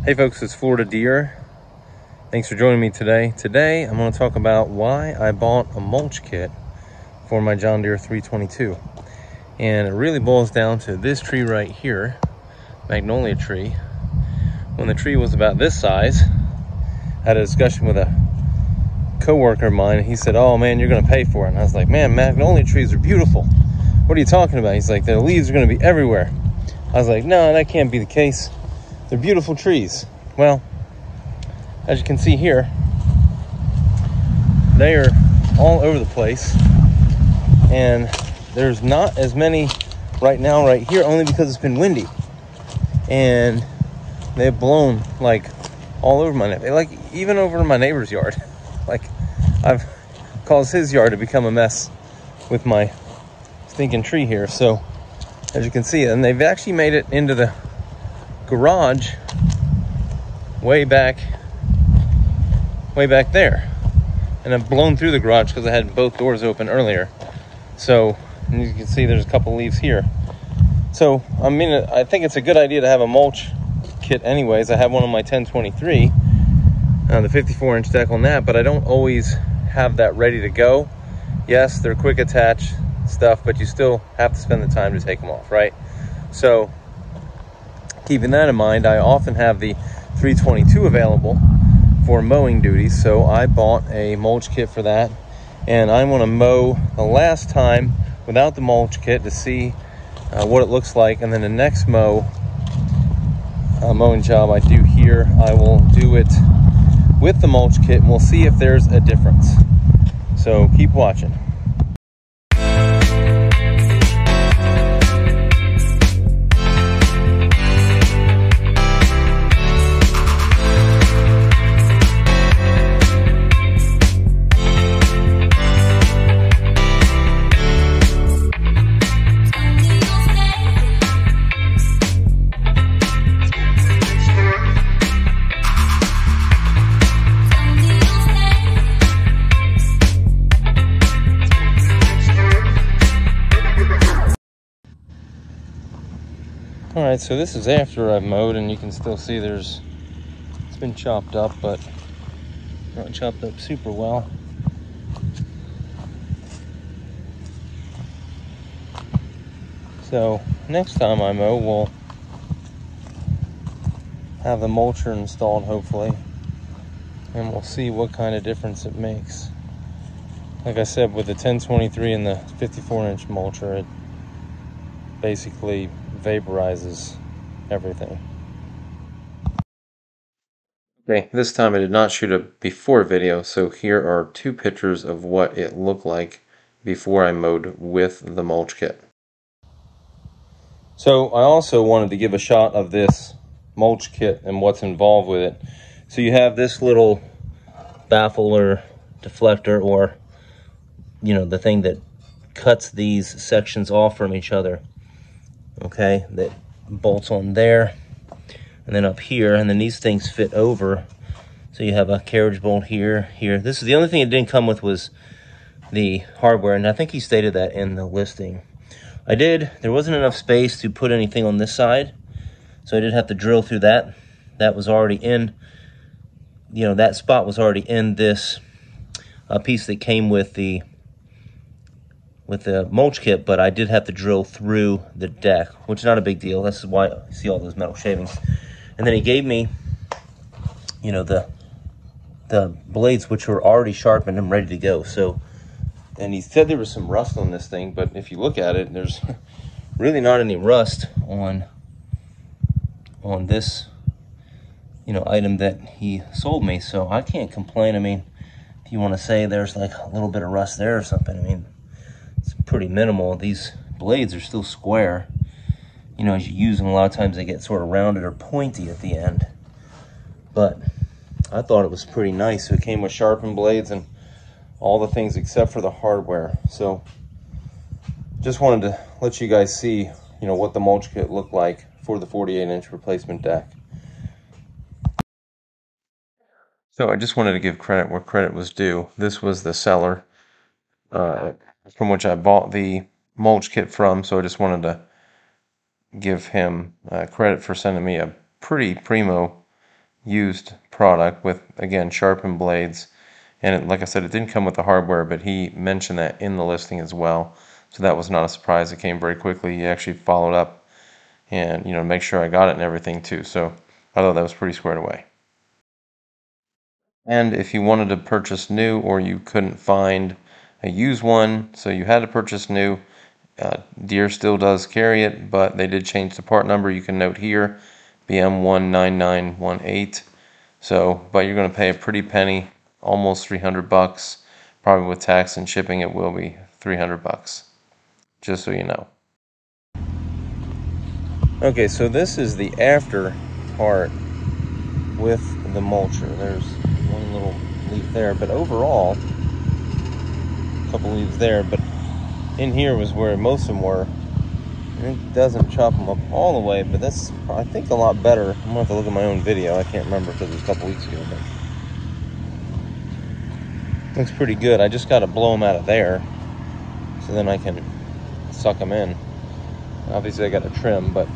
Hey folks, it's Florida Deere. Thanks for joining me today. Today I'm going to talk about why I bought a mulch kit for my John Deere 322. And it really boils down to this tree right here, magnolia tree. When the tree was about this size, I had a discussion with a co-worker of mine, and he said, "Oh man, you're going to pay for it." And I was like, "Man, magnolia trees are beautiful. What are you talking about?" He's like, "The leaves are going to be everywhere." I was like, "No, that can't be the case. They're beautiful trees." Well, as you can see here, they are all over the place, and there's not as many right now right here, only because it's been windy, and they've blown like all over my, like even over in my neighbor's yard. Like, I've caused his yard to become a mess with my stinking tree here. So as you can see, and they've actually made it into the garage way back there, and I've blown through the garage because I had both doors open earlier. So, and you can see there's a couple leaves here. So I mean, I think it's a good idea to have a mulch kit anyways. I have one on my 1023, the 54-inch deck on that, but I don't always have that ready to go. Yes, they're quick attach stuff, but you still have to spend the time to take them off, right? So keeping that in mind, I often have the 322 available for mowing duties, so I bought a mulch kit for that, and I want to mow the last time without the mulch kit to see what it looks like, and then the next mowing job I do here, I will do it with the mulch kit, and we'll see if there's a difference. So keep watching. All right, so this is after I've mowed, and you can still see it's been chopped up, but not chopped up super well. So next time I mow, we'll have the mulcher installed, hopefully, and we'll see what kind of difference it makes. Like I said, with the 1023 and the 54-inch mulcher, it basically vaporizes everything. Okay, this time I did not shoot a before video, so here are two pictures of what it looked like before I mowed with the mulch kit. So I also wanted to give a shot of this mulch kit and what's involved with it. So you have this little baffle or deflector, or the thing that cuts these sections off from each other. Okay, that bolts on there, and then up here, and then these things fit over. So you have a carriage bolt here. This is the only thing it didn't come with, was the hardware, and I think he stated that in the listing. There wasn't enough space to put anything on this side, so I did have to drill through that. That was already in, that spot was already in this piece that came with the mulch kit, but I did have to drill through the deck, which is not a big deal. That's why you see all those metal shavings. And then he gave me, the blades, which were already sharpened and ready to go. So, and he said there was some rust on this thing, but if you look at it, there's really not any rust on this, item that he sold me. So I can't complain. I mean, if you want to say there's like a little bit of rust there or something, I mean, it's pretty minimal. These blades are still square. As you use them, a lot of times they get sort of rounded or pointy at the end. But I thought it was pretty nice. So it came with sharpened blades and all the things except for the hardware. So just wanted to let you guys see, what the mulch kit looked like for the 48-inch replacement deck. So I just wanted to give credit where credit was due. This was the seller from which I bought the mulch kit from, so I just wanted to give him credit for sending me a pretty primo used product with, again, sharpened blades. And like I said, it didn't come with the hardware, but he mentioned that in the listing as well. So that was not a surprise. It came very quickly. He actually followed up and, make sure I got it and everything too. So I thought that was pretty squared away. And if you wanted to purchase new or you couldn't find a used one, so you had to purchase new, Deere still does carry it, but they did change the part number. You can note here, BM19918. So, but you're going to pay a pretty penny, almost 300 bucks. Probably with tax and shipping, it will be 300 bucks. Just so you know. Okay, so this is the after part with the mulcher. There's one little leaf there, but overall, a couple leaves there, but in here was where most of them were. And it doesn't chop them up all the way, but that's, I think, a lot better. I'm gonna have to look at my own video. I can't remember because it was a couple weeks ago, but looks pretty good. I just got to blow them out of there, so then I can suck them in. Obviously, I got to trim, but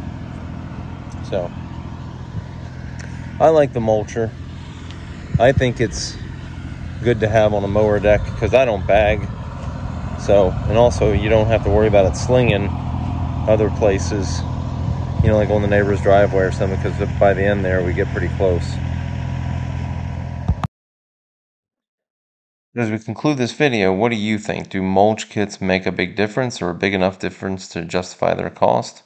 so I like the mulcher. I think it's good to have on a mower deck because I don't bag. So, and also you don't have to worry about it slinging other places, like on the neighbor's driveway or something, because by the end there we get pretty close. As we conclude this video, what do you think? Do mulch kits make a big difference or a big enough difference to justify their cost?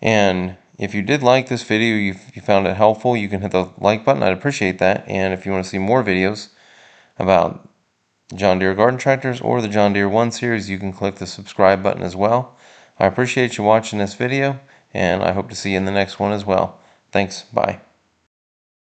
And if you did like this video, you found it helpful, you can hit the like button. I'd appreciate that. And if you want to see more videos about John Deere garden tractors or the John Deere 1 series, you can click the subscribe button as well. I appreciate you watching this video, and I hope to see you in the next one as well. Thanks. Bye.